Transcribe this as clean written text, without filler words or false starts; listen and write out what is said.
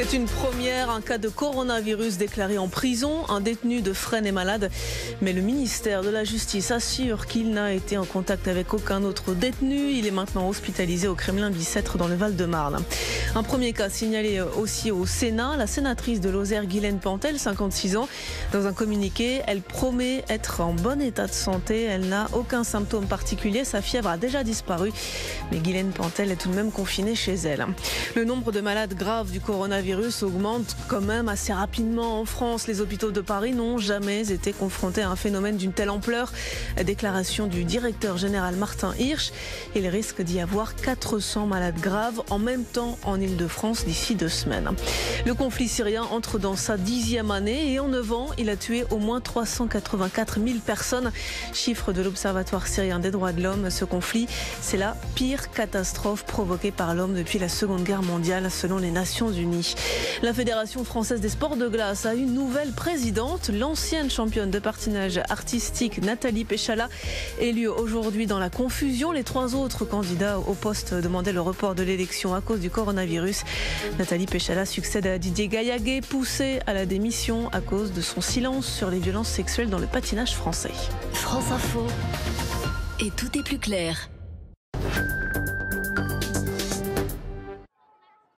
C'est une première, un cas de coronavirus déclaré en prison. Un détenu de Fresnes est malade, mais le ministère de la Justice assure qu'il n'a été en contact avec aucun autre détenu. Il est maintenant hospitalisé au Kremlin-Bicêtre dans le Val-de-Marne. Un premier cas signalé aussi au Sénat. La sénatrice de Lozère, Guilaine Pantel, 56 ans. Dans un communiqué, elle promet être en bon état de santé. Elle n'a aucun symptôme particulier. Sa fièvre a déjà disparu. Mais Guilaine Pantel est tout de même confinée chez elle. Le nombre de malades graves du coronavirus augmente quand même assez rapidement en France. Les hôpitaux de Paris n'ont jamais été confrontés à un phénomène d'une telle ampleur. Déclaration du directeur général Martin Hirsch. Il risque d'y avoir 400 malades graves en même temps en Ile-de-France d'ici 2 semaines. Le conflit syrien entre dans sa 10e année et en 9 ans, il a tué au moins 384 000 personnes. Chiffre de l'Observatoire syrien des droits de l'homme. Ce conflit, c'est la pire catastrophe provoquée par l'homme depuis la Seconde Guerre mondiale, selon les Nations Unies. La Fédération française des sports de glace a une nouvelle présidente, l'ancienne championne de patinage artistique Nathalie Péchala, élue aujourd'hui dans la confusion. Les 3 autres candidats au poste demandaient le report de l'élection à cause du coronavirus. Nathalie Péchala succède à Didier Gaillaguet, poussé à la démission à cause de son silence sur les violences sexuelles dans le patinage français. France Info. Et tout est plus clair.